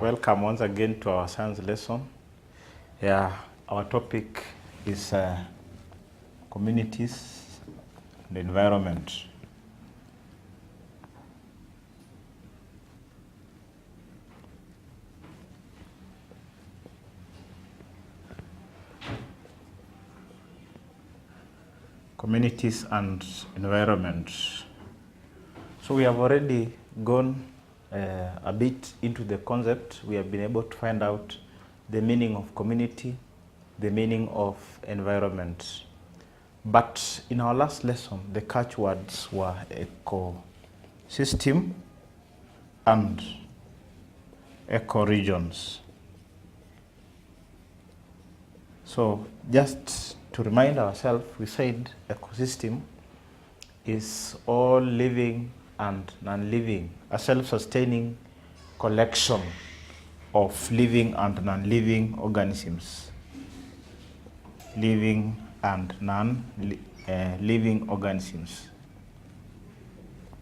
Welcome once again to our science lesson. Our topic is communities and environment. Communities and environment. So we have already gone a bit into the concept. We have been able to find out the meaning of community, the meaning of environment. But in our last lesson, the catchwords were ecosystem and ecoregions. So just to remind ourselves, we said ecosystem is all living and non-living, a self-sustaining collection of living and non-living organisms. Living and non-living organisms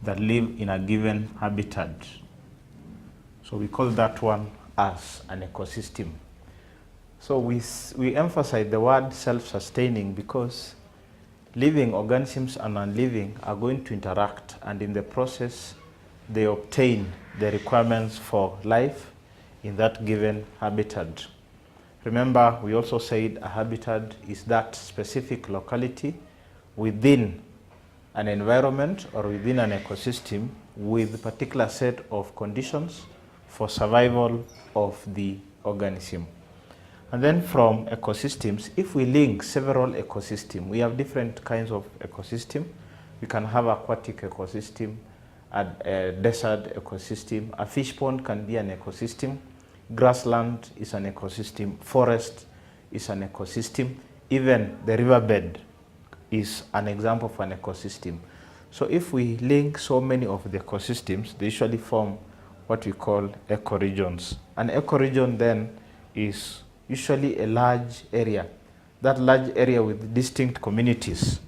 that live in a given habitat. So we call that one as an ecosystem. So we emphasize the word self-sustaining because living organisms and non-living are going to interact, and in the process they obtain the requirements for life in that given habitat. Remember, we also said a habitat is that specific locality within an environment or within an ecosystem with a particular set of conditions for survival of the organism. And then from ecosystems, if we link several ecosystems, we have different kinds of ecosystem. We can have aquatic ecosystem, a desert ecosystem. A fish pond can be an ecosystem. Grassland is an ecosystem. Forest is an ecosystem. Even the riverbed is an example of an ecosystem. So if we link so many of the ecosystems, they usually form what we call ecoregions. An ecoregion then is usually a large area, that large area with distinct communities.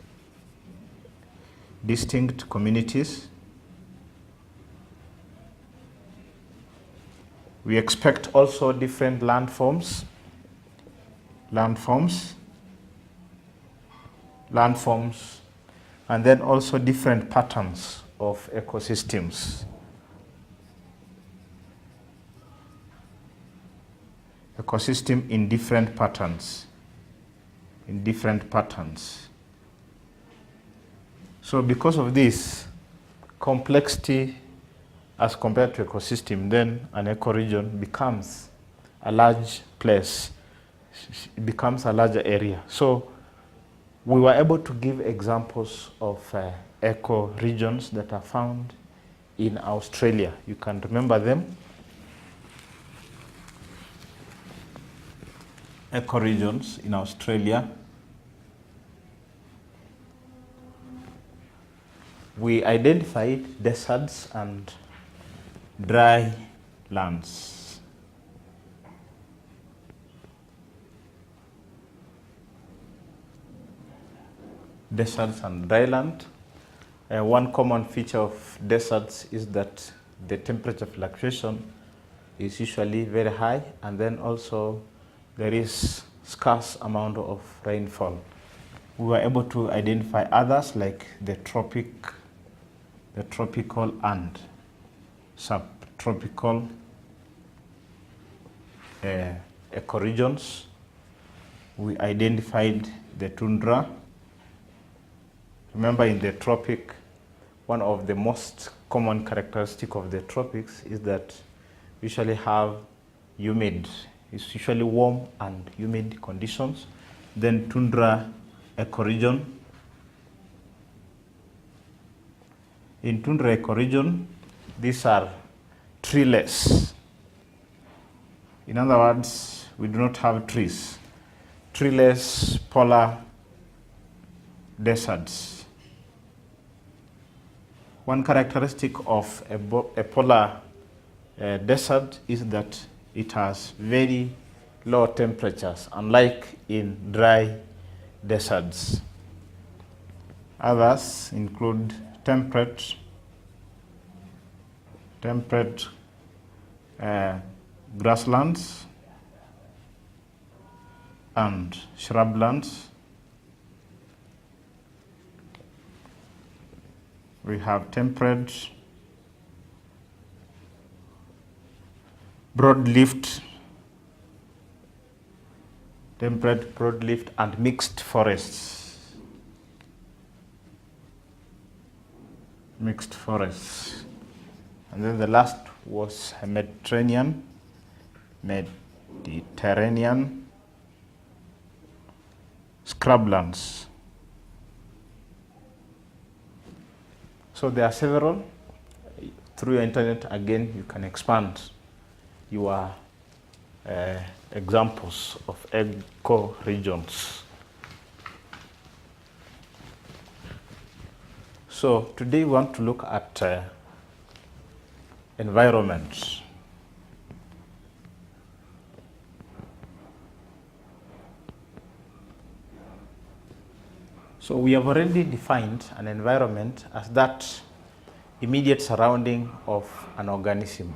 Distinct communities. We expect also different landforms, and then also different patterns of ecosystems. Ecosystem in different patterns. So because of this complexity as compared to ecosystem, then an ecoregion becomes a large place, it becomes a larger area. So we were able to give examples of ecoregions that are found in Australia. You can remember them. Ecoregions in Australia. We identified deserts and dry lands. Deserts and dry land. One common feature of deserts is that the temperature fluctuation is usually very high, and then also there is scarce amount of rainfall. We were able to identify others like the tropical and subtropical ecoregions. We identified the tundra. Remember, in the tropic, one of the most common characteristics of the tropics is that we usually have humid. It's usually warm and humid conditions. Then tundra ecoregion. In tundra ecoregion, these are treeless. In other words, we do not have trees. Treeless polar deserts. One characteristic of a polar desert is that it has very low temperatures, unlike in dry deserts. Others include temperate grasslands and shrublands. We have temperate, broadleaf, and mixed forests. Mixed forests. And then the last was Mediterranean scrublands. So there are several. Through your internet, again, you can expand your examples of ecoregions. So today we want to look at environment. So we have already defined an environment as that immediate surrounding of an organism.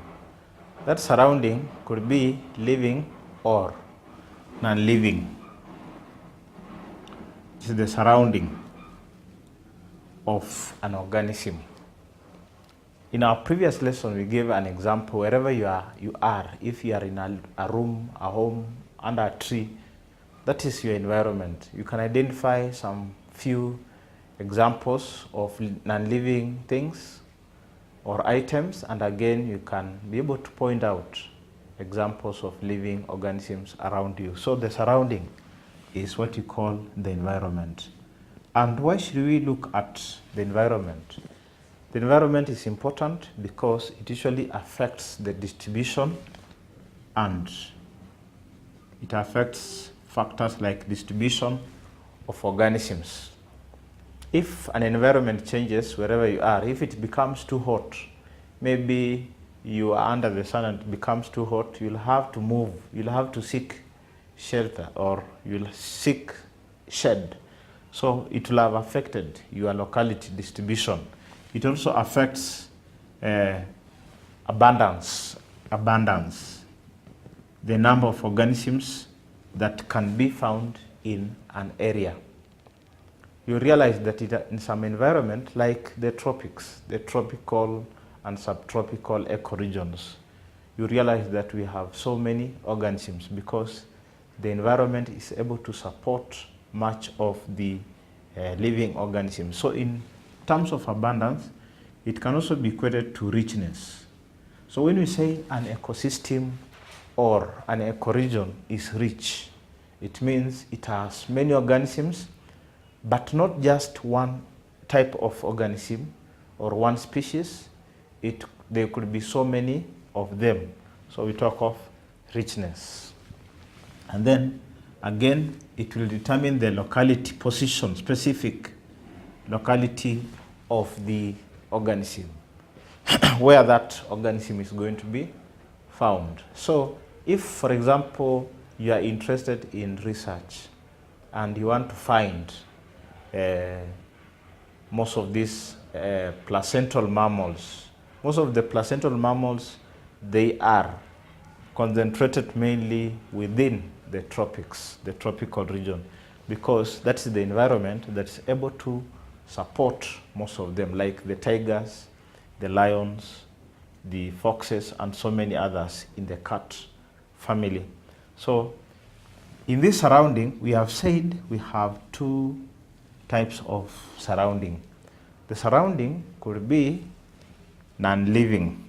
That surrounding could be living or non-living. This is the surrounding of an organism. In our previous lesson, we gave an example. Wherever you are, if you are in a room, a home, under a tree, that is your environment. You can identify some few examples of non-living things or items, and again you can be able to point out examples of living organisms around you. So the surrounding is what you call the environment. And why should we look at the environment? The environment is important because it usually affects the distribution, and it affects factors like distribution of organisms. If an environment changes wherever you are, if it becomes too hot, maybe you are under the sun and it becomes too hot, you'll have to move, you'll have to seek shelter, or you'll seek shed. So it will have affected your locality distribution. It also affects abundance, the number of organisms that can be found in an area. You realize that in some environment, like the tropics, the tropical and subtropical ecoregions, you realize that we have so many organisms because the environment is able to support much of the living organisms. So in terms of abundance, it can also be equated to richness. So when we say an ecosystem or an ecoregion is rich, it means it has many organisms, but not just one type of organism or one species. There could be so many of them. So we talk of richness. And then again, it will determine the locality, position, specific locality of the organism, where that organism is going to be found. So if, for example, you are interested in research and you want to find most of these placental mammals, most of the placental mammals, they are concentrated mainly within the tropics, the tropical region, because that's the environment that's able to support most of them, like the tigers, the lions, the foxes, and so many others in the cat family. So in this surrounding, we have said we have two types of surrounding. The surrounding could be non-living,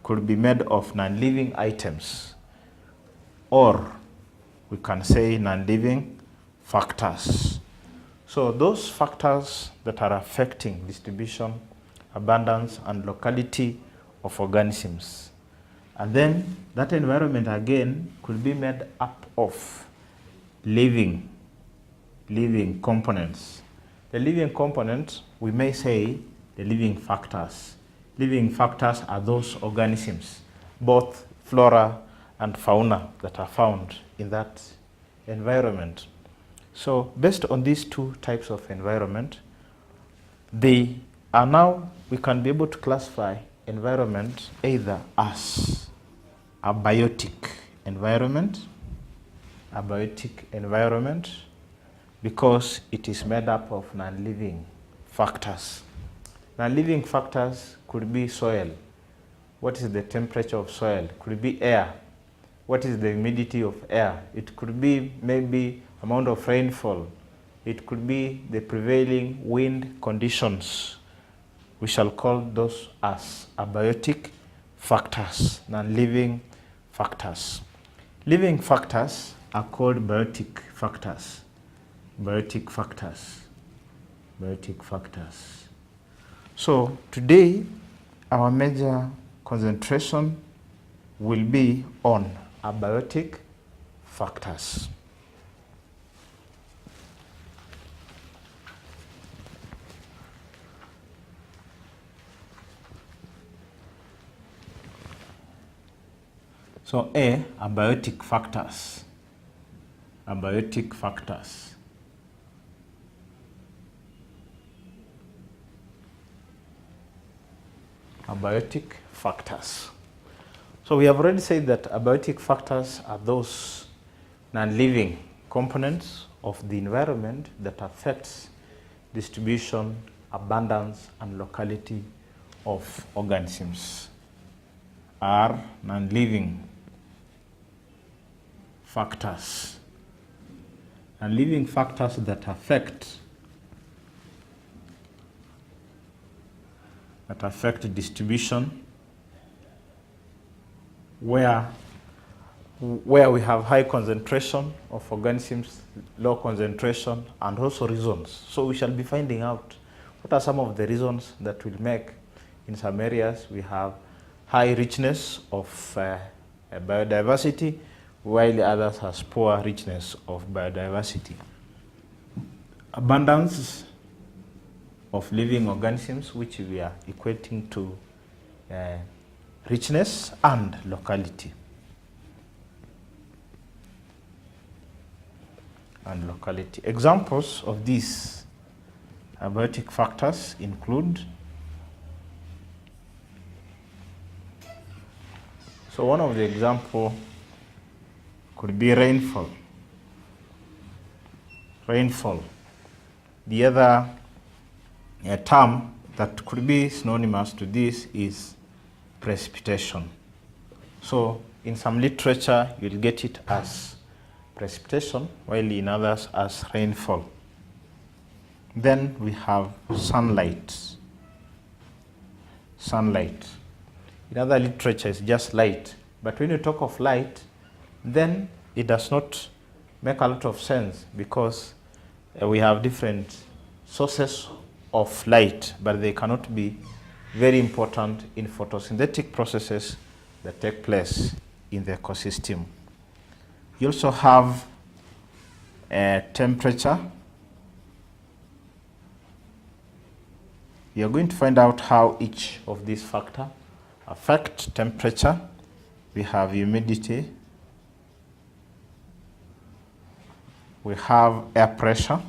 could be made of non-living items, or we can say non-living factors. So those factors that are affecting distribution, abundance, and locality of organisms. And then that environment again could be made up of living components. The living components, we may say the living factors. Living factors are those organisms, both flora and fauna, that are found in that environment. So based on these two types of environment, they are now, we can be able to classify environment either as a biotic environment, because it is made up of non-living factors. Non-living factors could be soil. What is the temperature of soil? Could be air. What is the humidity of air? It could be maybe amount of rainfall. It could be the prevailing wind conditions. We shall call those as abiotic factors, non-living factors. Living factors are called biotic factors. Biotic factors. Biotic factors. So today, our major concentration will be on abiotic factors. So A, abiotic factors. Abiotic factors. Abiotic factors. So we have already said that abiotic factors are those non-living components of the environment that affects distribution, abundance, and locality of organisms. Are non-living factors. Non-living factors that affect distribution, where we have high concentration of organisms, low concentration, and also reasons. So we shall be finding out what are some of the reasons that will make in some areas we have high richness of biodiversity, while others has poor richness of biodiversity. Abundance of living organisms, which we are equating to richness and locality. Examples of these abiotic factors include, so one of the example could be rainfall. Rainfall. The other term that could be synonymous to this is precipitation. So in some literature, you'll get it as precipitation, while in others as rainfall. Then we have sunlight. Sunlight. In other literature, it's just light. But when you talk of light, then it does not make a lot of sense, because we have different sources of light, but they cannot be very important in photosynthetic processes that take place in the ecosystem. You also have temperature. We are going to find out how each of these factors affect temperature. We have humidity. We have air pressure.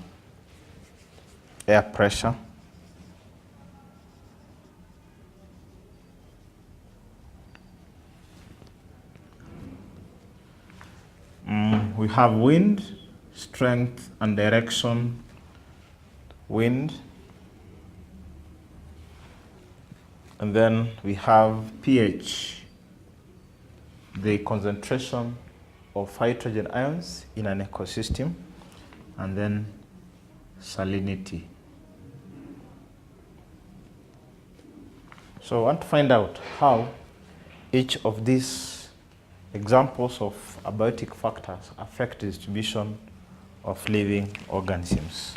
Air pressure. We have wind, strength and direction, wind. And then we have pH, the concentration of hydrogen ions in an ecosystem, and then salinity. So I want to find out how each of these examples of abiotic factors affect the distribution of living organisms.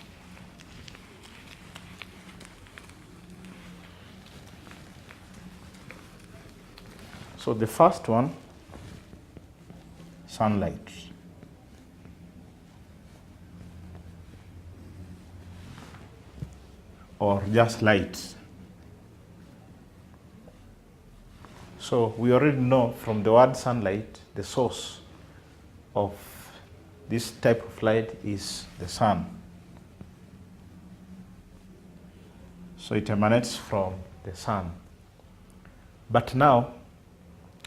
So the first one, sunlight. Or just light. So we already know from the word sunlight, the source of this type of light is the sun. So it emanates from the sun. But now,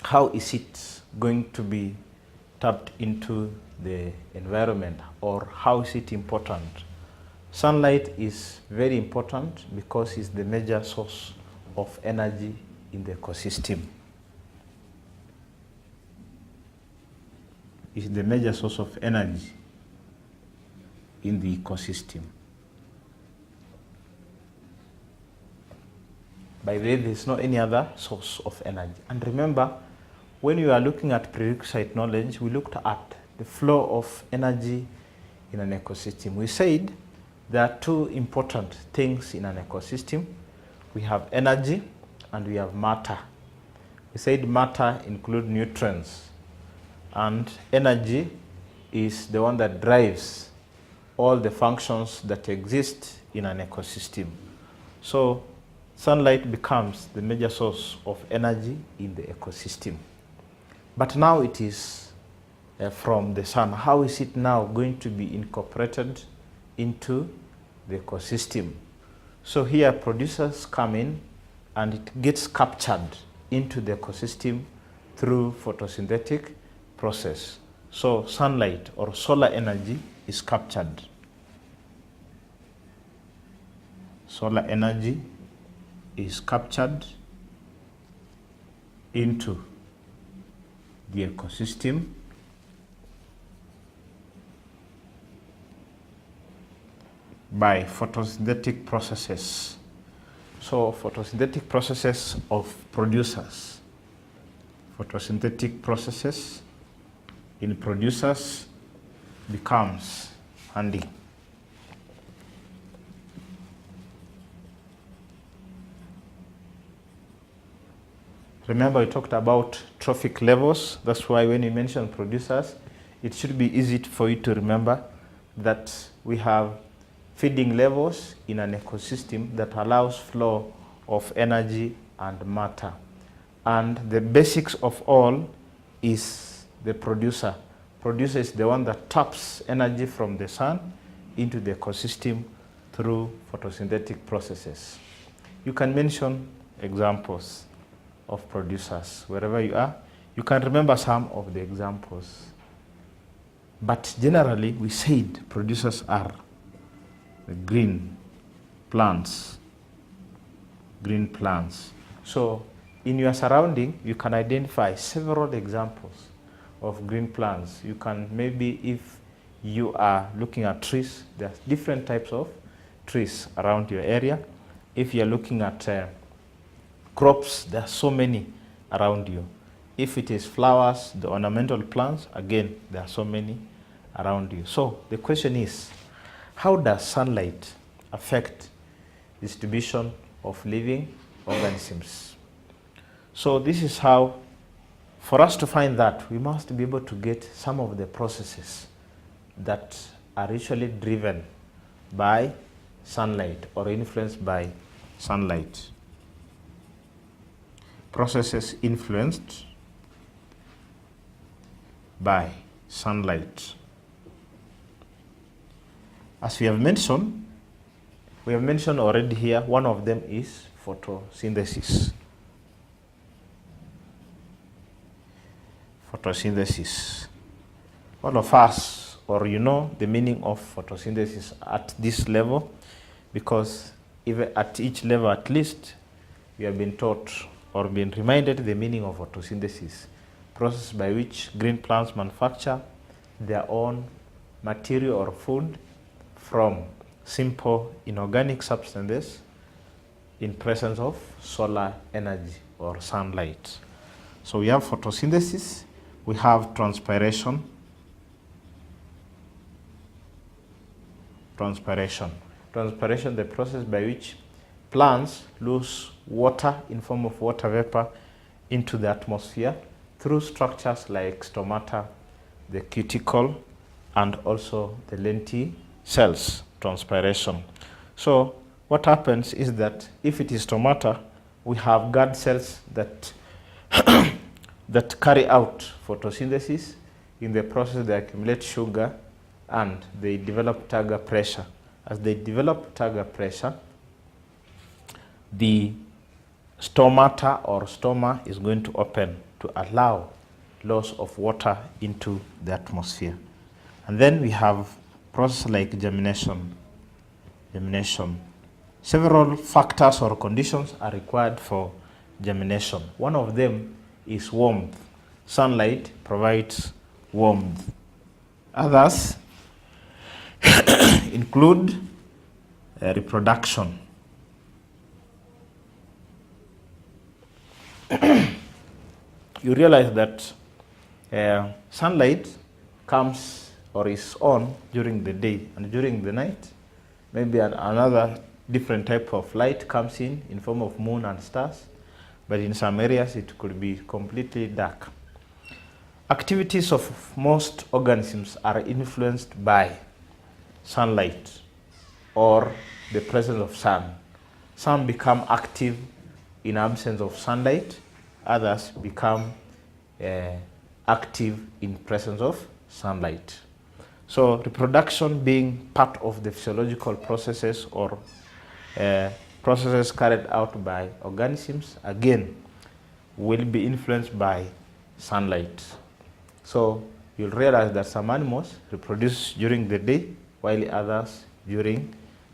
how is it going to be tapped into the environment, or how is it important? Sunlight is very important because it's the major source of energy in the ecosystem. It's the major source of energy in the ecosystem. By the way, there's no any other source of energy. And remember, when we are looking at prerequisite knowledge, we looked at the flow of energy in an ecosystem. We said there are two important things in an ecosystem. We have energy and we have matter. We said matter includes nutrients, and energy is the one that drives all the functions that exist in an ecosystem. So sunlight becomes the major source of energy in the ecosystem. But now it is from the sun. How is it now going to be incorporated into the ecosystem? So here producers come in and it gets captured into the ecosystem through photosynthetic process. So sunlight or solar energy is captured. Solar energy is captured into the ecosystem by photosynthetic processes. So photosynthetic processes of producers. Photosynthetic processes in producers becomes handy. Remember, we talked about trophic levels. That's why when you mention producers, it should be easy for you to remember that we have feeding levels in an ecosystem that allows flow of energy and matter. And the basics of all is the producer. Producer is the one that taps energy from the sun into the ecosystem through photosynthetic processes. You can mention examples of producers wherever you are. You can remember some of the examples. But generally, we said producers are the green plants. Green plants. So in your surrounding, you can identify several examples of green plants. You can maybe, if you are looking at trees, there's different types of trees around your area. If you're looking at crops, there are so many around you. If it is flowers, the ornamental plants, again, there are so many around you. So the question is, how does sunlight affect distribution of living organisms? So this is how, for us to find that, we must be able to get some of the processes that are usually driven by sunlight or influenced by sunlight. Processes influenced by sunlight. As we have mentioned already here, one of them is photosynthesis. Photosynthesis. All of us, or you know the meaning of photosynthesis at this level, because even at each level at least, we have been taught or been reminded the meaning of photosynthesis, process by which green plants manufacture their own material or food from simple inorganic substances in presence of solar energy or sunlight. So we have photosynthesis, we have transpiration. Transpiration, the process by which plants lose water in form of water vapor into the atmosphere through structures like stomata, the cuticle, and also the lenticels. Transpiration. So what happens is that if it is stomata, we have guard cells that that carry out photosynthesis. In the process, they accumulate sugar and they develop turgor pressure. As they develop turgor pressure, the stomata or stoma is going to open to allow loss of water into the atmosphere. And then we have process like germination. Several factors or conditions are required for germination. One of them is warmth. Sunlight provides warmth. Others include reproduction. You realize that sunlight comes or is on during the day, and during the night, maybe another different type of light comes in form of moon and stars, but in some areas it could be completely dark. Activities of most organisms are influenced by sunlight or the presence of sun. Some become active in absence of sunlight, others become active in presence of sunlight. So reproduction being part of the physiological processes or processes carried out by organisms, again, will be influenced by sunlight. So you'll realize that some animals reproduce during the day, while others during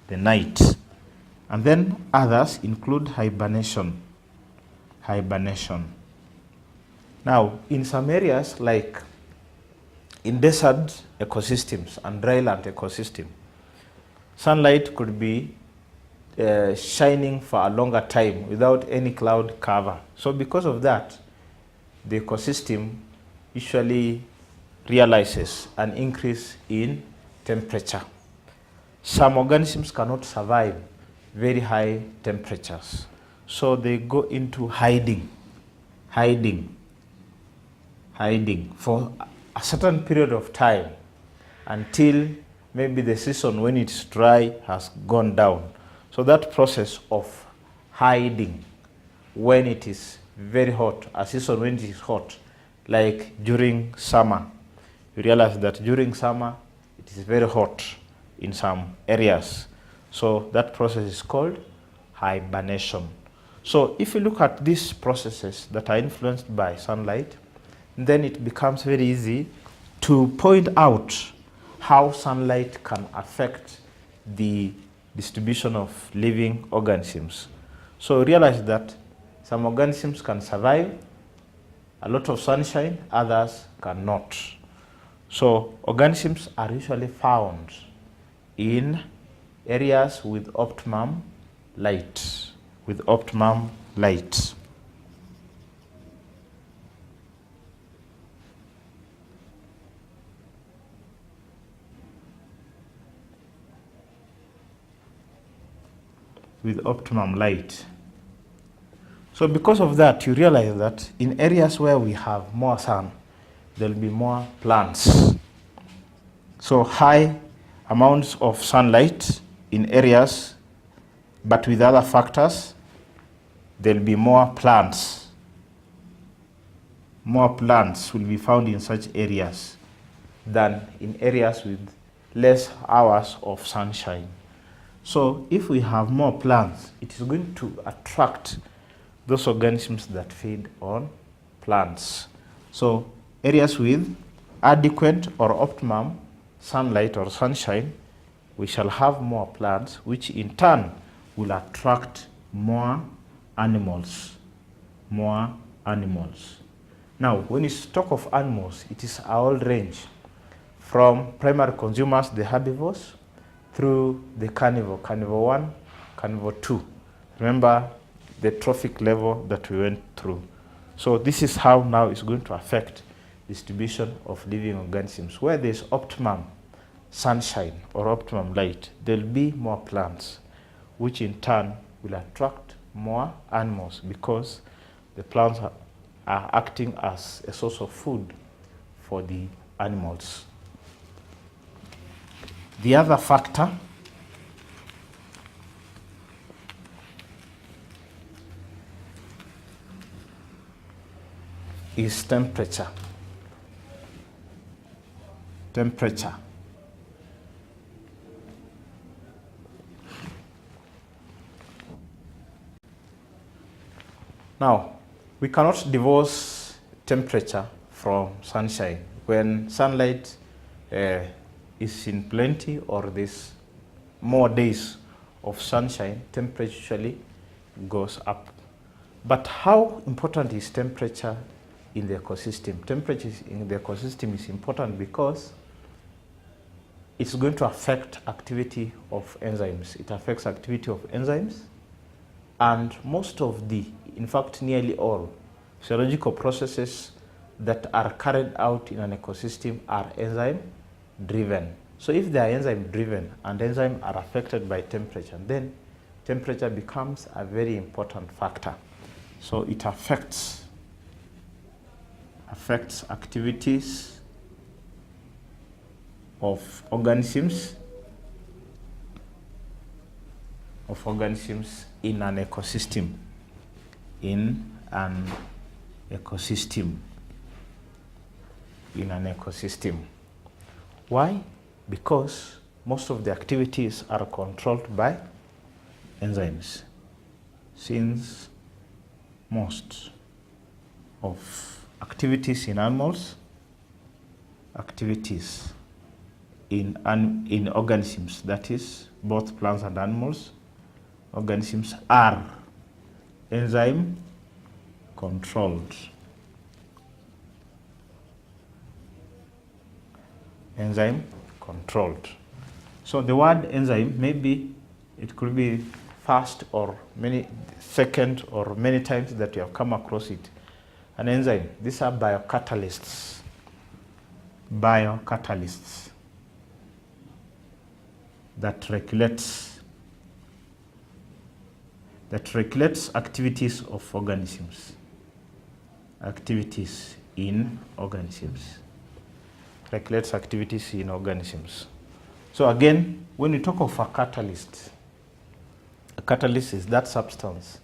the night. And then others include hibernation. Now, in some areas, like in desert ecosystems and dryland ecosystem, sunlight could be shining for a longer time without any cloud cover. So because of that, the ecosystem usually realizes an increase in temperature. Some organisms cannot survive very high temperatures, so they go into hiding for a certain period of time until maybe the season when it's dry has gone down. So that process of hiding when it is very hot, a season when it is hot, like during summer, you realize that during summer it is very hot in some areas. So that process is called hibernation. So if you look at these processes that are influenced by sunlight, then it becomes very easy to point out how sunlight can affect the distribution of living organisms. So realize that some organisms can survive a lot of sunshine, others cannot. So organisms are usually found in areas with optimum light. With optimum light. So because of that, you realize that in areas where we have more sun, there will be more plants. So high amounts of sunlight in areas, but with other factors, there will be more plants. More plants will be found in such areas than in areas with less hours of sunshine. So if we have more plants, it is going to attract those organisms that feed on plants. So areas with adequate or optimum sunlight or sunshine, we shall have more plants, which in turn will attract more animals. Now, when you talk of animals, it is a whole range from primary consumers, the herbivores, through the carnivore, carnivore 1, carnivore 2. Remember the trophic level that we went through. So this is how now it's going to affect distribution of living organisms. Where there's optimum sunshine or optimum light, there'll be more plants, which in turn will attract more animals because the plants are acting as a source of food for the animals. The other factor is temperature. Now, we cannot divorce temperature from sunshine. When sunlight is in plenty or there's more days of sunshine, temperature usually goes up. But how important is temperature in the ecosystem? Temperature in the ecosystem is important because it's going to affect activity of enzymes. It affects activity of enzymes, and most of the, in fact, nearly all physiological processes that are carried out in an ecosystem are enzyme driven. So if they are enzyme driven and enzymes are affected by temperature, then temperature becomes a very important factor. So it affects activities of organisms in an ecosystem. Why? Because most of the activities are controlled by enzymes. Since most of activities in animals, activities in organisms, that is both plants and animals, organisms are enzyme controlled. Enzyme controlled. So the word enzyme, maybe it could be first or second or many times that you have come across it. An enzyme, these are biocatalysts. Biocatalysts that regulates activities of organisms. Activities in organisms. Regulates activities in organisms. So again, when we talk of a catalyst is that substance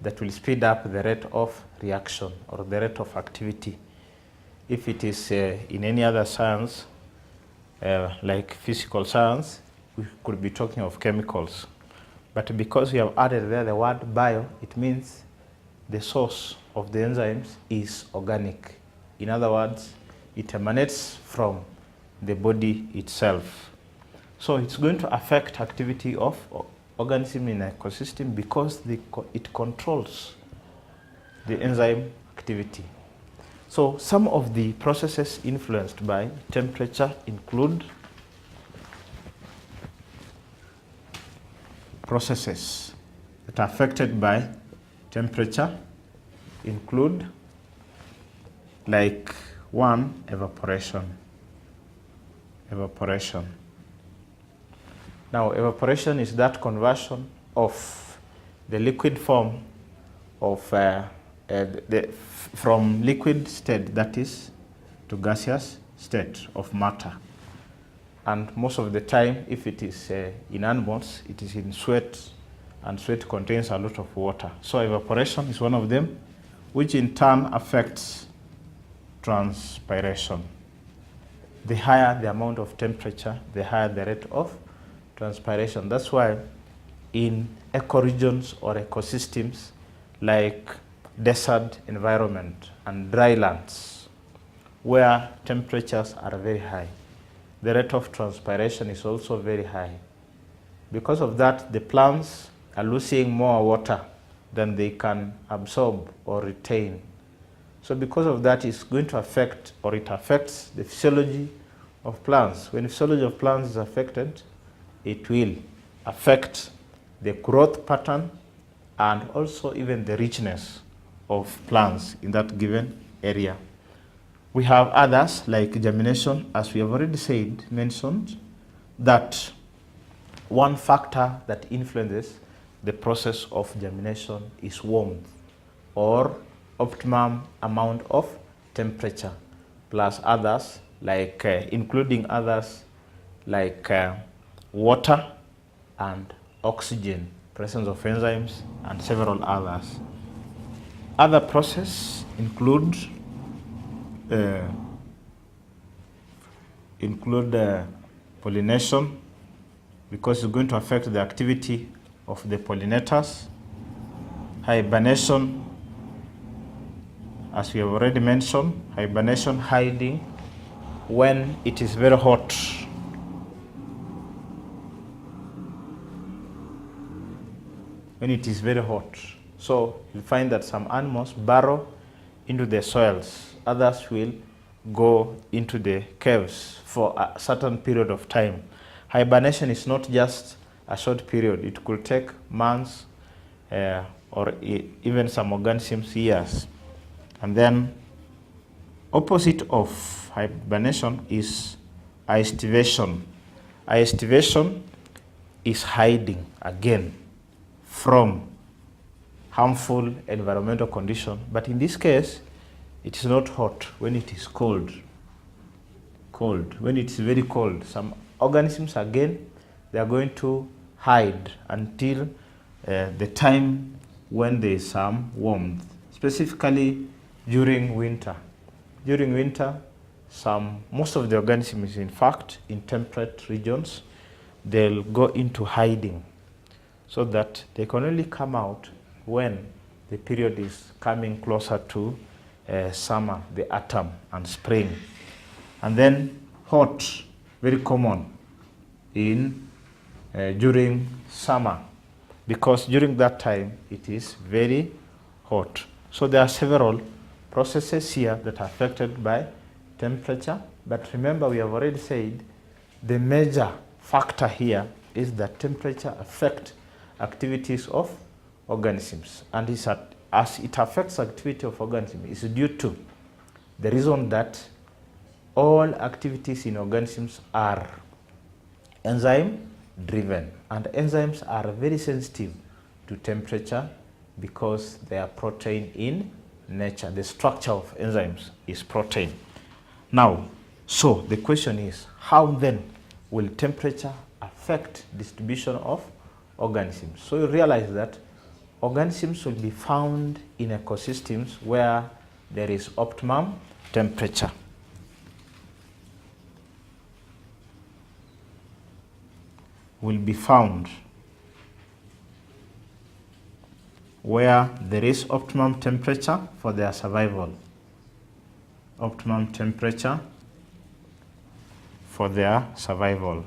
that will speed up the rate of reaction or the rate of activity. If it is in any other science, like physical science, we could be talking of chemicals. But because we have added there the word bio, it means the source of the enzymes is organic. In other words, it emanates from the body itself. So it's going to affect activity of organism in an ecosystem because it controls the enzyme activity. So some of the processes influenced by temperature include processes that are affected by temperature include, like one, evaporation. Evaporation. Now, evaporation is that conversion of the liquid form of from liquid state, that is, to gaseous state of matter. And most of the time, if it is in animals, it is in sweat, and sweat contains a lot of water. So evaporation is one of them, which in turn affects transpiration. The higher the amount of temperature, the higher the rate of transpiration. That's why in ecoregions or ecosystems like desert environment and dry lands, where temperatures are very high, the rate of transpiration is also very high. Because of that, the plants are losing more water than they can absorb or retain. So because of that, it's going to affect, or it affects, the physiology of plants. When the physiology of plants is affected, it will affect the growth pattern and also even the richness of plants in that given area. We have others like germination, as we have already mentioned, that one factor that influences the process of germination is warmth, or optimum amount of temperature, plus others like including others like water and oxygen, presence of enzymes, and several others. Other processes include pollination, because it's going to affect the activity of the pollinators. Hibernation, as we have already mentioned, hibernation, hiding when it is very hot. When it is very hot. So you find that some animals burrow into the soils, others will go into the caves for a certain period of time. Hibernation is not just a short period, it could take months or even some organisms years. And then opposite of hibernation is aestivation. Aestivation is hiding again from harmful environmental condition, but in this case it is not hot. When it is cold, when it is very cold, some organisms again, they are going to hide until the time when there is some warmth, specifically during winter. During winter, most of the organisms, in fact, in temperate regions, they'll go into hiding so that they can only come out when the period is coming closer to summer, the autumn and spring. And then hot, very common in during summer, because during that time it is very hot. So there are several processes here that are affected by temperature, but remember we have already said the major factor here is that temperature affects activities of organisms, and as it affects activity of organisms is due to the reason that all activities in organisms are enzyme driven, and enzymes are very sensitive to temperature because they are protein in nature. The structure of enzymes is protein. Now, so the question is, how then will temperature affect distribution of organisms? So you realize that organisms will be found in ecosystems where there is optimum temperature. Will be found where there is optimum temperature for their survival. Optimum temperature for their survival.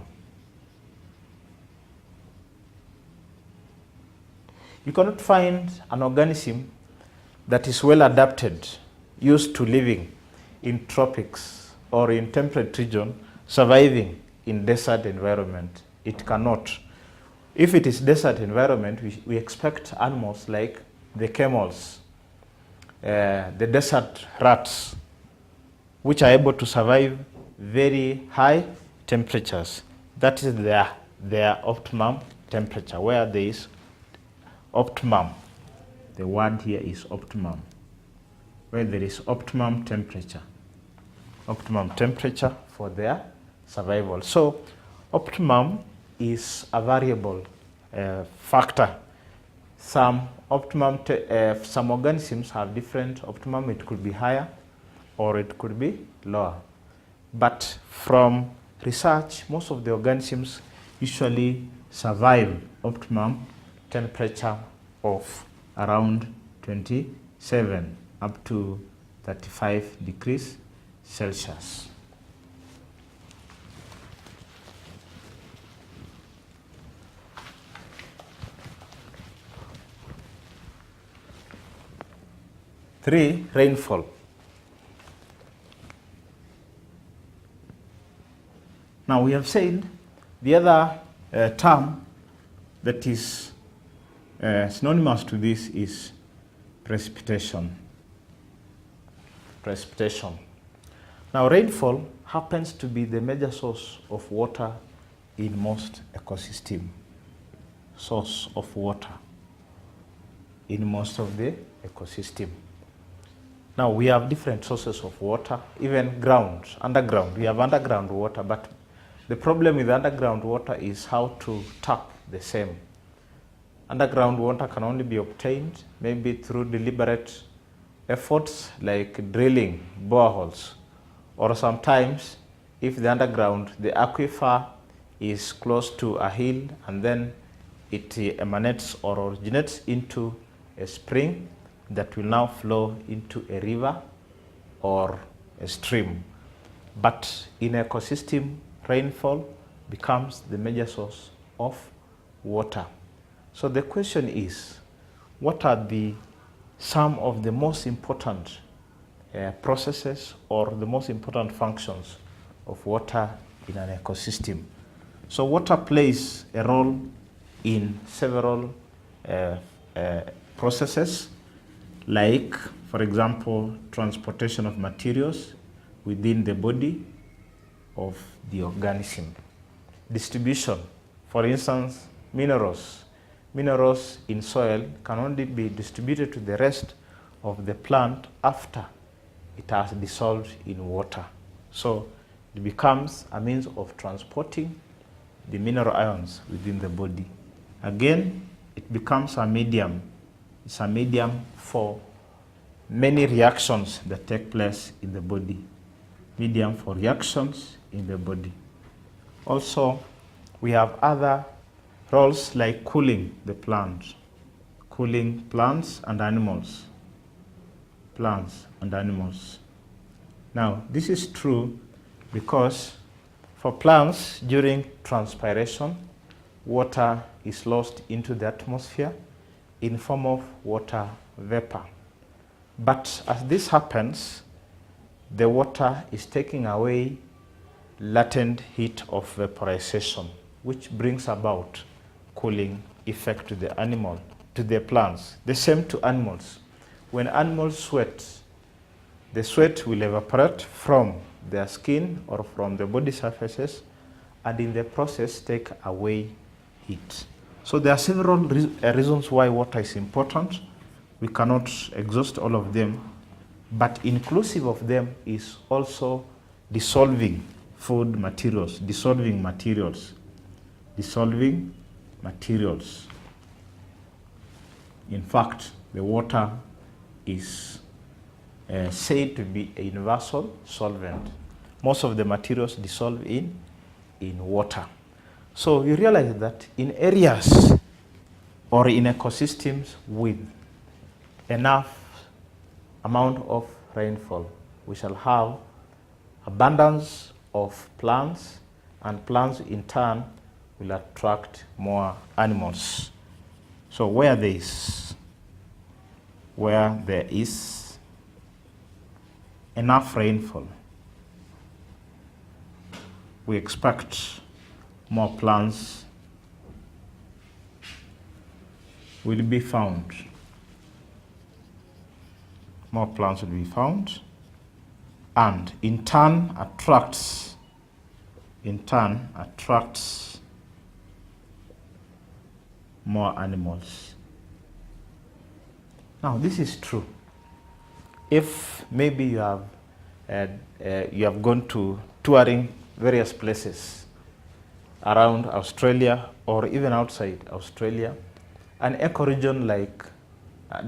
You cannot find an organism that is well adapted, used to living in tropics or in temperate region, surviving in desert environment. It cannot. If it is desert environment, we expect animals like the camels, the desert rats, which are able to survive very high temperatures. That is their optimum temperature, where there is optimum. The word here is optimum. Where there is optimum temperature. Optimum temperature for their survival. So optimum is a variable factor. Some organisms have different optimum. It could be higher or it could be lower. But from research, most of the organisms usually survive optimum temperature of around 27 up to 35 degrees Celsius. Three, rainfall. Now we have said the other term that is synonymous to this is precipitation. Precipitation. Now rainfall happens to be the major source of water in most ecosystems. Source of water in most of the ecosystem. Now we have different sources of water, even ground, underground. We have underground water, but the problem with underground water is how to tap the same. Underground water can only be obtained maybe through deliberate efforts like drilling boreholes, or sometimes if the aquifer is close to a hill and then it emanates or originates into a spring, that will now flow into a river or a stream. But in ecosystem, rainfall becomes the major source of water. So the question is, what are some of the most important processes or the most important functions of water in an ecosystem? So water plays a role in several processes, like, for example, transportation of materials within the body of the organism. Distribution, for instance, minerals. Minerals in soil can only be distributed to the rest of the plant after it has dissolved in water. So it becomes a means of transporting the mineral ions within the body. Again, it becomes a medium. It's a medium for many reactions that take place in the body. Medium for reactions in the body. Also, we have other roles like cooling the plant, cooling plants and animals. Plants and animals. Now, this is true because for plants, during transpiration, water is lost into the atmosphere in form of water vapor. But as this happens, the water is taking away latent heat of vaporization, which brings about cooling effect to the animal, to the plants. The same to animals. When animals sweat, the sweat will evaporate from their skin or from the body surfaces, and in the process take away heat. So there are several reasons why water is important. We cannot exhaust all of them, but inclusive of them is also dissolving food materials, dissolving materials. In fact, the water is said to be a universal solvent. Most of the materials dissolve in water. So you realize that in areas or in ecosystems with enough amount of rainfall, we shall have abundance of plants, and plants in turn will attract more animals. So where there is enough rainfall, we expect more plants will be found. More plants will be found, and in turn attracts more animals. Now this is true. If maybe you have gone to touring various places around Australia or even outside Australia, an ecoregion like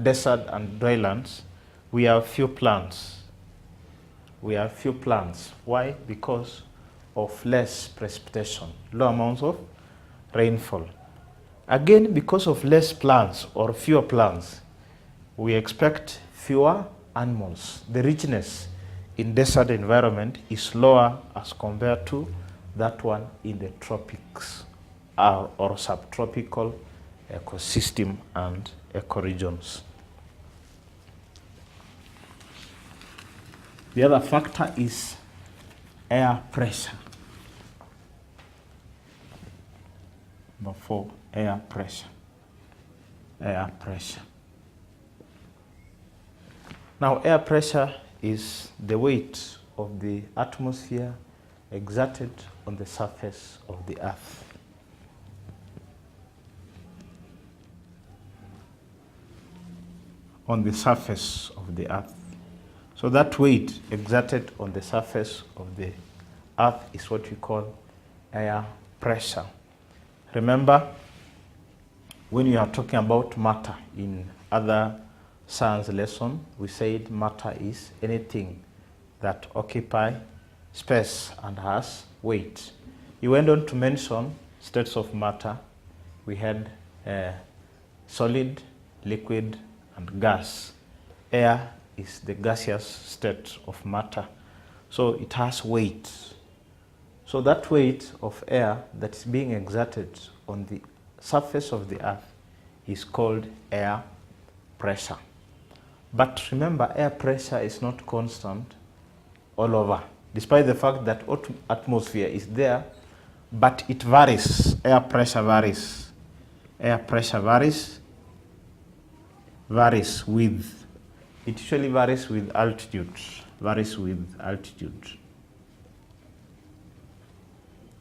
desert and drylands, we have few plants. Why? Because of less precipitation, low amounts of rainfall. Again, because of less plants or fewer plants, we expect fewer animals. The richness in desert environment is lower as compared to that one in the tropics or subtropical ecosystem and ecoregions. The other factor is air pressure. Number 4, air pressure. Air pressure. Now, air pressure is the weight of the atmosphere exerted on the surface of the earth. On the surface of the earth. So that weight exerted on the surface of the earth is what we call air pressure. Remember, when you are talking about matter in other science lesson, we said matter is anything that occupies space and has weight. You went on to mention states of matter. We had solid, liquid, and gas. air is the gaseous state of matter. So it has weight. So that weight of air that is being exerted on the surface of the earth is called air pressure. But remember, air pressure is not constant all over, despite the fact that atmosphere is there, but it varies. Air pressure varies. Air pressure varies with, it usually varies with altitude,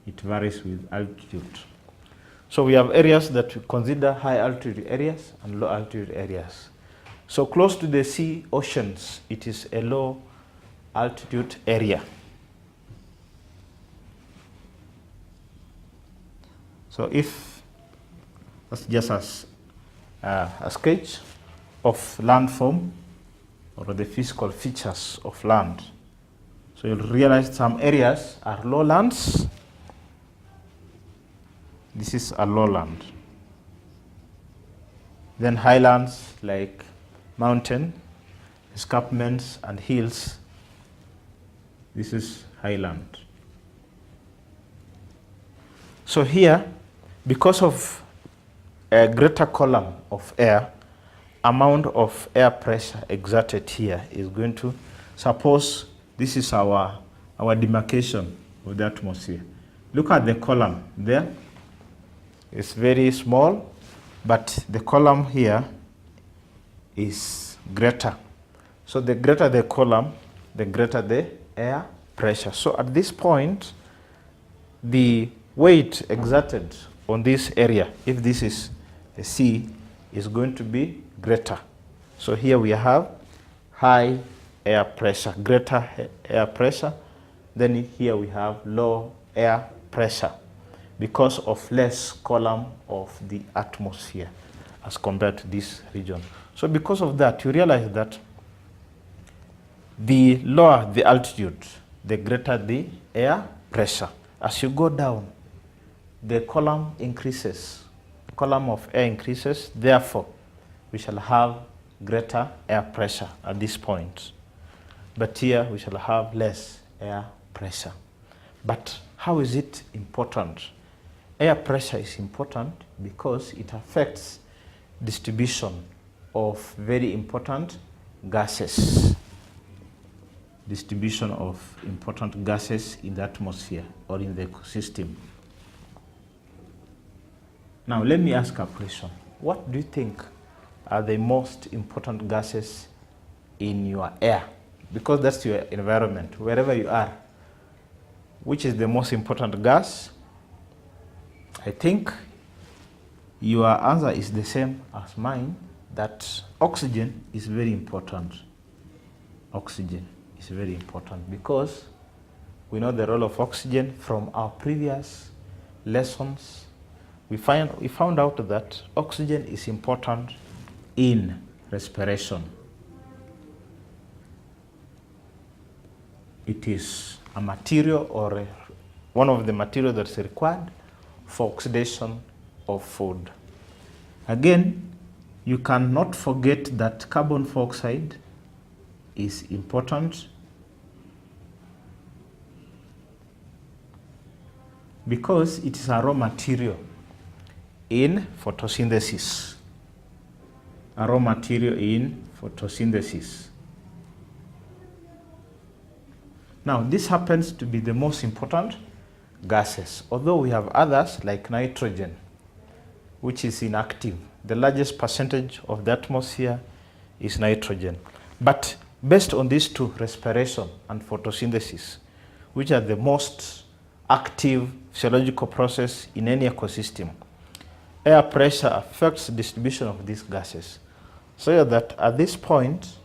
It varies with altitude. So we have areas that we consider high altitude areas and low altitude areas. So close to the sea, oceans, it is a low altitude area. So if that's just as a sketch of landform or the physical features of land. So you'll realize some areas are lowlands. This is a lowland. Then highlands like mountain, escarpments and hills. This is highland. So here, because of a greater column of air, amount of air pressure exerted here is going to, suppose this is our demarcation of the atmosphere. Look at the column there. It's very small, but the column here is greater. So the greater the column, the greater the air pressure. So at this point, the weight exerted on this area, if this is a sea, is going to be greater. So here we have high air pressure, greater air pressure. Then here we have low air pressure because of less column of the atmosphere as compared to this region. So because of that, you realize that the lower the altitude, the greater the air pressure. As you go down, the column increases, column of air increases, therefore we shall have greater air pressure at this point. But here we shall have less air pressure. But how is it important? Air pressure is important because it affects distribution of very important gases. Distribution of important gases in the atmosphere or in the ecosystem. Now let me ask a question. What do you think are the most important gases in your air? Because that's your environment, wherever you are. Which is the most important gas? I think your answer is the same as mine, that oxygen is very important. Oxygen is very important because we know the role of oxygen from our previous lessons. We found out that oxygen is important in respiration. It is a material or one of the materials that's required for oxidation of food. Again, you cannot forget that carbon dioxide is important because it is a raw material in photosynthesis. A raw material in photosynthesis. Now, this happens to be the most important gases, although we have others like nitrogen, which is inactive. The largest percentage of the atmosphere is nitrogen. But based on these two, respiration and photosynthesis, which are the most active physiological process in any ecosystem, air pressure affects the distribution of these gases. So that at this point,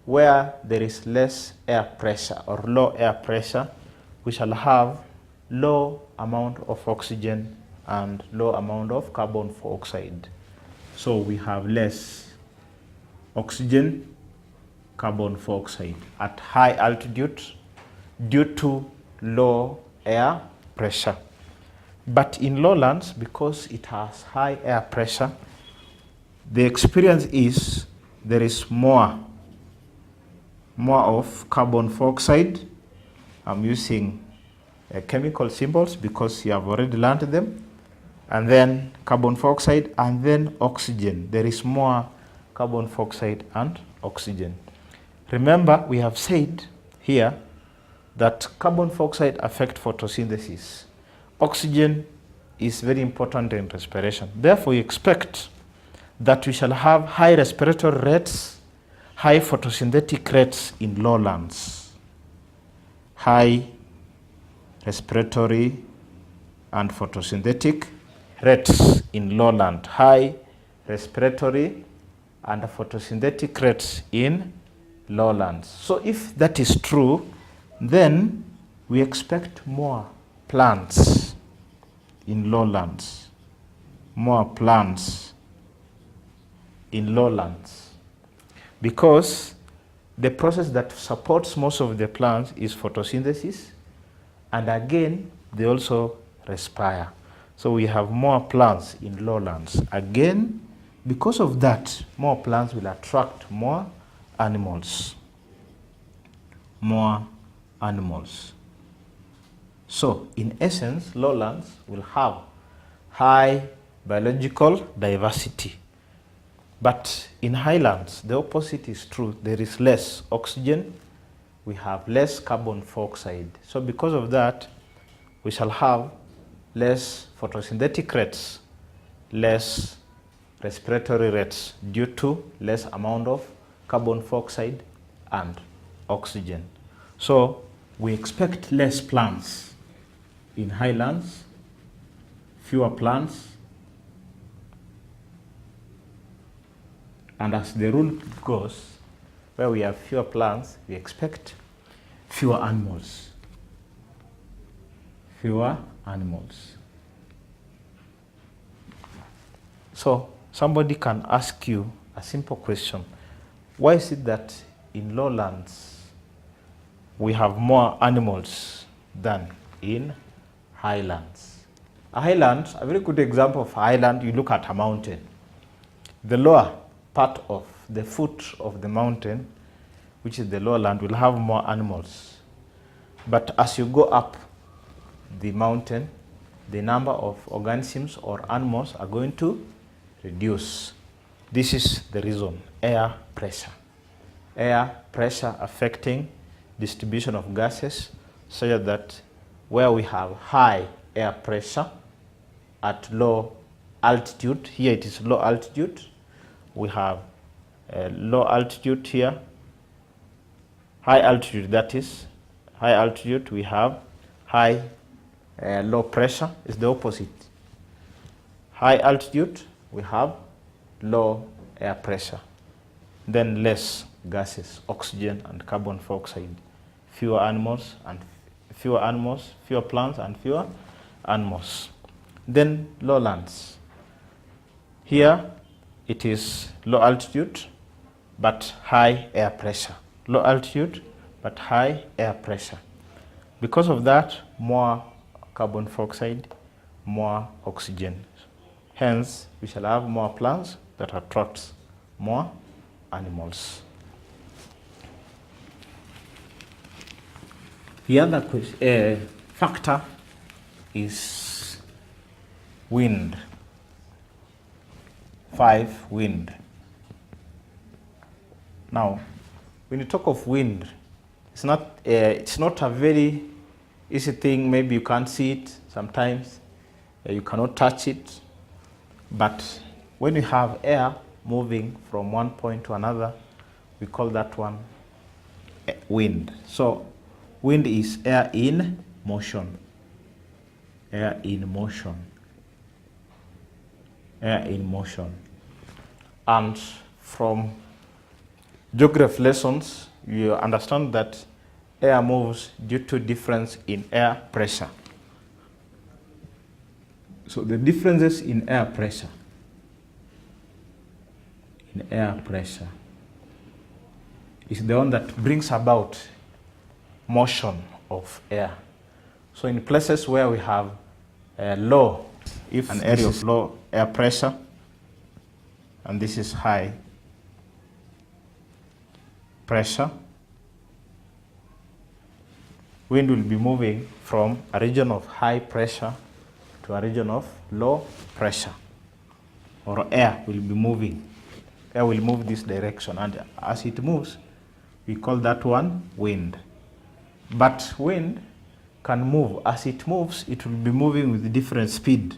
where there is less air pressure or low air pressure, we shall have low amount of oxygen and low amount of carbon dioxide. So we have less oxygen, carbon dioxide at high altitude due to low air pressure. But in lowlands, because it has high air pressure, the experience is there is more more of carbon dioxide. I'm using chemical symbols because you have already learned them. And then carbon dioxide and then oxygen. There is more carbon dioxide and oxygen. Remember, we have said here that carbon dioxide affects photosynthesis. Oxygen is very important in respiration. Therefore, we expect that we shall have high respiratory rates, high photosynthetic rates in lowlands. High respiratory and photosynthetic rates in lowland. High respiratory and photosynthetic rates in lowlands. So if that is true, then we expect more plants in lowlands. More plants in lowlands. Because the process that supports most of the plants is photosynthesis, and again, they also respire. So we have more plants in lowlands. Again, because of that, more plants will attract more animals. More animals. So, in essence, lowlands will have high biological diversity. But in highlands, the opposite is true. There is less oxygen, we have less carbon dioxide. So because of that, we shall have less photosynthetic rates, less respiratory rates due to less amount of carbon dioxide and oxygen. So we expect less plants in highlands, fewer plants, and as the rule goes, where we have fewer plants, we expect fewer animals. Fewer animals. So somebody can ask you a simple question. Why is it that in lowlands we have more animals than in highlands? A highland, a very good example of a highland, you look at a mountain. The lower part of the foot of the mountain, which is the lowland, will have more animals. But as you go up the mountain, the number of organisms or animals are going to reduce. This is the reason: air pressure. Air pressure affecting distribution of gases, such that where we have high air pressure at low altitude, here it is low altitude, we have low altitude here, high altitude, that is high altitude, we have high low pressure is the opposite. High altitude, we have low air pressure. Then less gases, oxygen and carbon dioxide. Fewer animals, fewer plants and fewer animals. Then lowlands. Here it is low altitude but high air pressure. Low altitude but high air pressure. Because of that, more carbon dioxide, more oxygen. Hence, we shall have more plants that attract more animals. The other factor is wind. 5, wind. Now, when you talk of wind, it's not a very easy thing. Maybe you can't see it sometimes. You cannot touch it. But when you have air moving from one point to another, we call that one wind. So wind is air in motion. Air in motion. Air in motion. And from geography lessons, you understand that air moves due to difference in air pressure. So the differences in air pressure, is the one that brings about motion of air. So in places where we have low, if an area of low air pressure, and this is high pressure, wind will be moving from a region of high pressure to a region of low pressure, or air will be moving. Air will move this direction, and as it moves, we call that one wind. But wind can move. As it moves, it will be moving with different speed.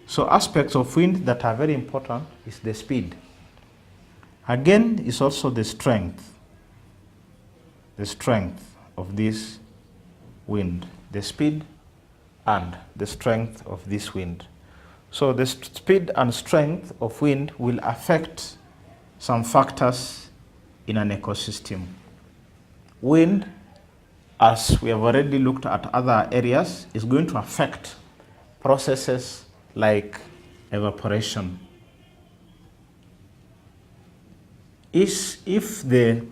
So aspects of wind that are very important is the speed. Again, is also the strength of this wind, the speed and the strength of this wind. So the speed and strength of wind will affect some factors in an ecosystem. Wind, as we have already looked at other areas, is going to affect processes like evaporation. If the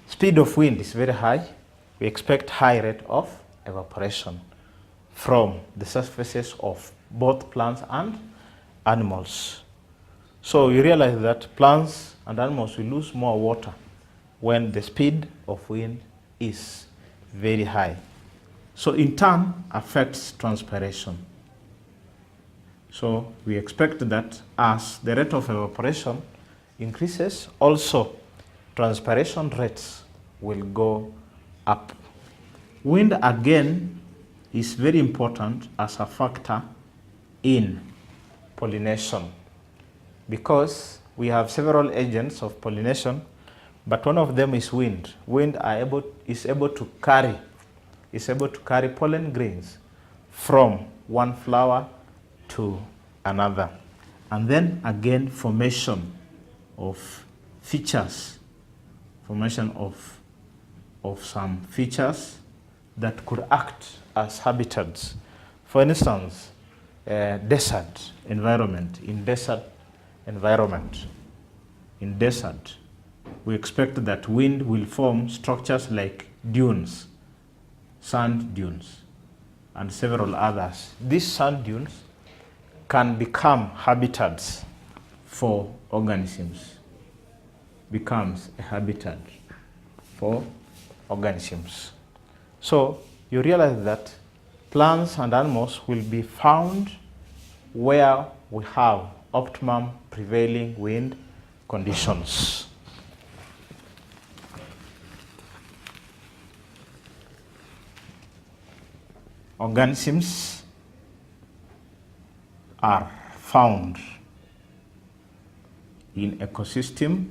speed of wind is very high, we expect high rate of evaporation from the surfaces of both plants and animals. So you realize that plants and animals will lose more water when the speed of wind is very high. So in turn affects transpiration. So we expect that as the rate of evaporation increases, also transpiration rates will go up. Wind again is very important as a factor in pollination, because we have several agents of pollination, but one of them is wind. Wind is able to carry pollen grains from one flower to another. And then again, formation of features, formation of some features that could act as habitats. For instance, desert environment. In desert, we expect that wind will form structures like dunes, sand dunes, and several others. These sand dunes can become habitats for organisms, becomes a habitat for organisms. So you realize that plants and animals will be found where we have optimum prevailing wind conditions. Organisms are found in ecosystems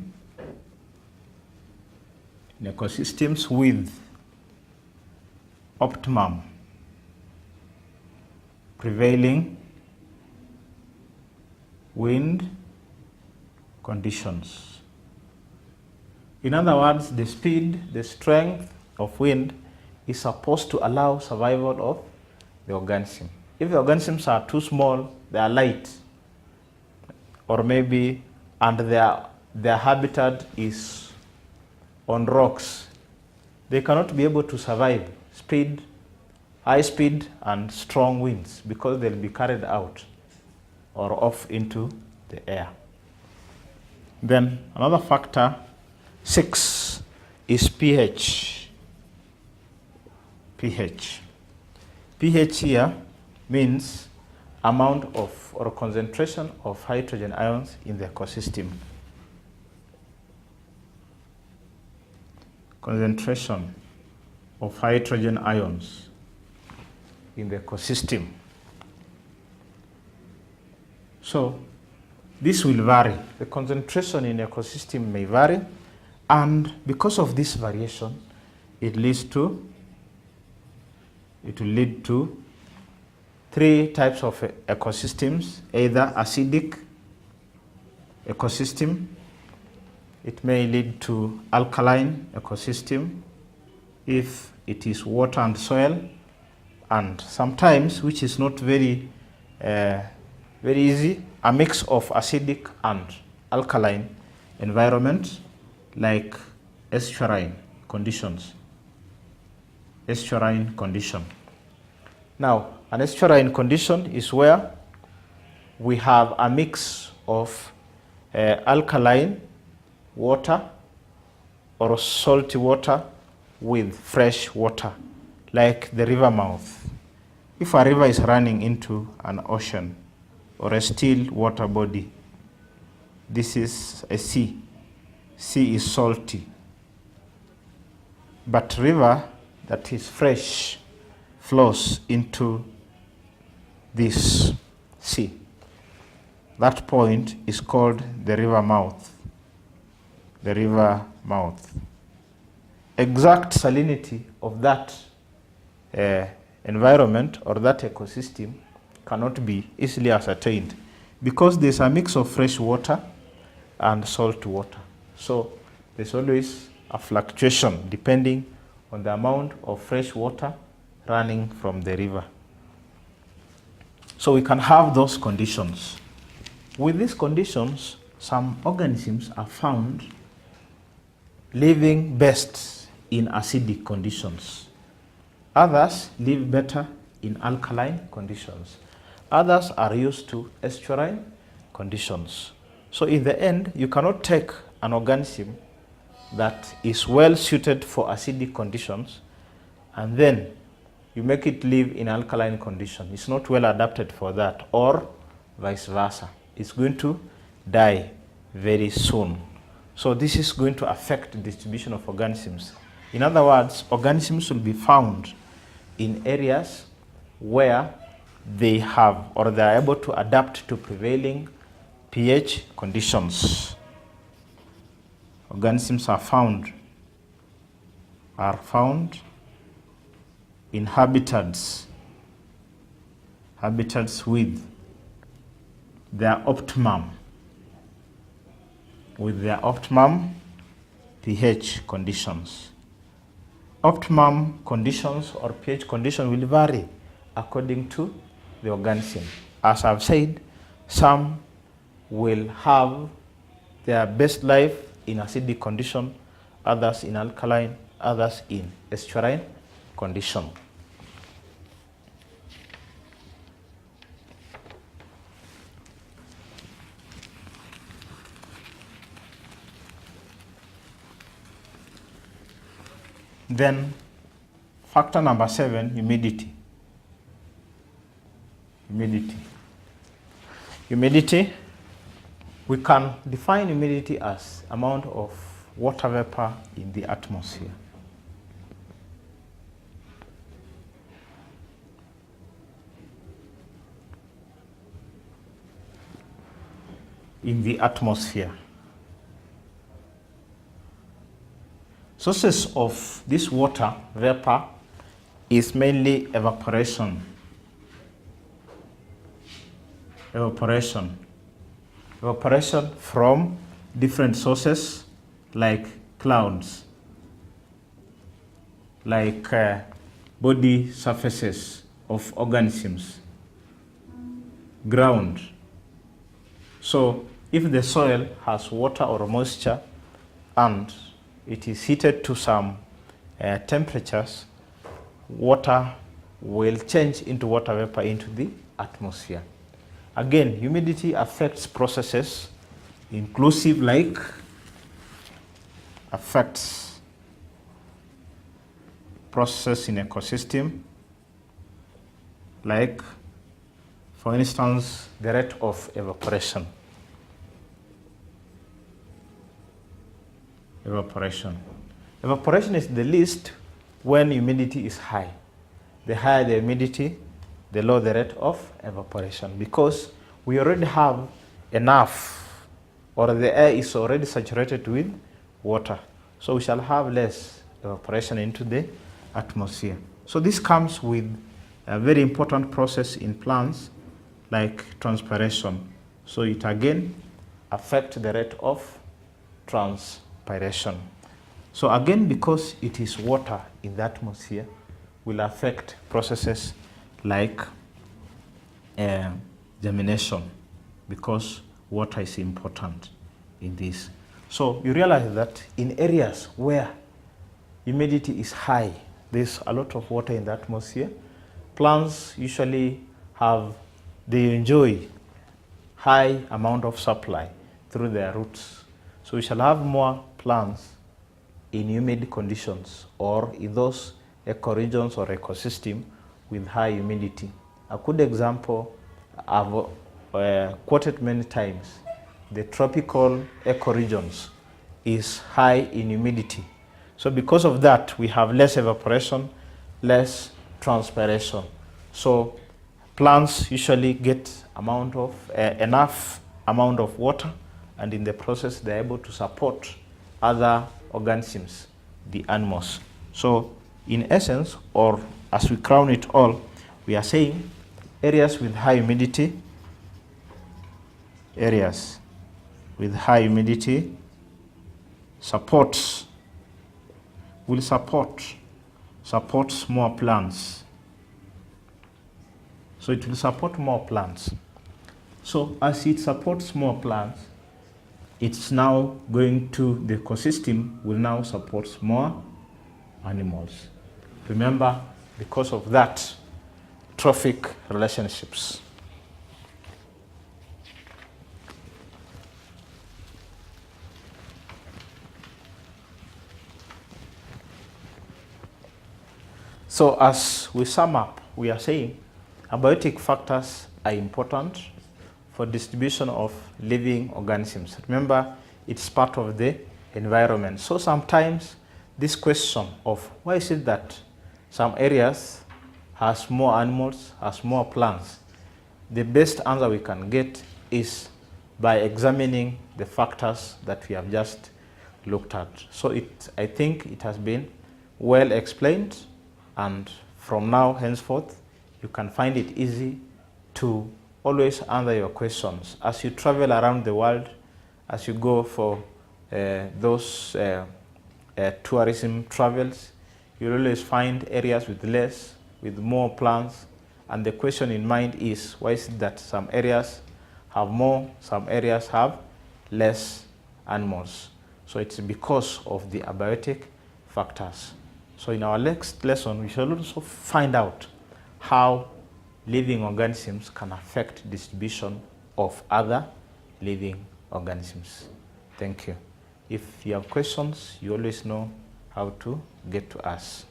with optimum prevailing wind conditions. In other words, the speed, the strength of wind is supposed to allow survival of the organism. If the organisms are too small, they are light, or maybe, and their habitat is on rocks, they cannot be able to survive high speed and strong winds, because they'll be carried out or off into the air. Then another factor, 6, is pH. pH here means amount of or concentration of hydrogen ions in the ecosystem. Concentration of hydrogen ions in the ecosystem. So this will vary. The concentration in the ecosystem may vary, and because of this variation, it will lead to 3 types of ecosystems: either acidic ecosystem, it may lead to alkaline ecosystem if it is water and soil, and sometimes, which is not very easy, a mix of acidic and alkaline environment, like estuarine conditions. Estuarine condition. Now, an estuarine condition is where we have a mix of alkaline water or salty water with fresh water, like the river mouth. If a river is running into an ocean or a still water body, this is a sea. Sea is salty. But river that is fresh flows into this sea. That point is called the river mouth. The river mouth. Exact salinity of that environment or that ecosystem cannot be easily ascertained because there's a mix of fresh water and salt water. So there's always a fluctuation depending on the amount of fresh water running from the river. So we can have those conditions. With these conditions, some organisms are found living best in acidic conditions. Others live better in alkaline conditions. Others are used to estuarine conditions. So in the end, you cannot take an organism that is well suited for acidic conditions and then you make it live in alkaline condition. It's not well adapted for that, or vice versa. It's going to die very soon. So this is going to affect the distribution of organisms. In other words, organisms will be found in areas where they have or they are able to adapt to prevailing pH conditions. Organisms are found in habitats with their optimum pH conditions. Optimum conditions or pH condition will vary according to the organism. As I've said, some will have their best life in acidic condition, others in alkaline, others in estuarine condition. Then factor number 7, humidity. Humidity, we can define humidity as amount of water vapor in the atmosphere. Sources of this water vapor is mainly evaporation. Evaporation from different sources like clouds, like body surfaces of organisms, ground. So if the soil has water or moisture and it is heated to some temperatures, water will change into water vapor into the atmosphere. Again, humidity affects processes inclusive like affects processes in ecosystem like, for instance, the rate of evaporation. Evaporation is the least when humidity is high. The higher the humidity, the lower the rate of evaporation, because we already have enough, or the air is already saturated with water. So we shall have less evaporation into the atmosphere. So this comes with a very important process in plants like transpiration. So it again affects the rate of transpiration. So again, because it is water in the atmosphere, will affect processes like germination, because water is important in this. So you realize that in areas where humidity is high, there's a lot of water in the atmosphere, plants usually they enjoy high amount of supply through their roots. So we shall have more plants in humid conditions or in those ecoregions or ecosystem with high humidity. A good example I've quoted many times, the tropical ecoregions is high in humidity. So because of that, we have less evaporation, less transpiration. So plants usually get enough amount of water, and in the process they're able to support other organisms, the animals. So in essence, or as we crown it all, we are saying areas with high humidity, will support more plants. So it will support more plants. So as it supports more plants, it's now going to, the ecosystem will now support more animals. Remember, because of that, trophic relationships. So as we sum up, we are saying abiotic factors are important for distribution of living organisms. Remember, it's part of the environment. So sometimes this question of why is it that some areas has more animals, has more plants, the best answer we can get is by examining the factors that we have just looked at. So I think it has been well explained, and from now henceforth, you can find it easy to always answer your questions. As you travel around the world, as you go for those tourism travels, you'll always find areas with more plants, and the question in mind is, why is it that some areas have more, some areas have less animals? So it's because of the abiotic factors. So in our next lesson, we shall also find out how living organisms can affect distribution of other living organisms. Thank you. If you have questions, you always know how to get to us.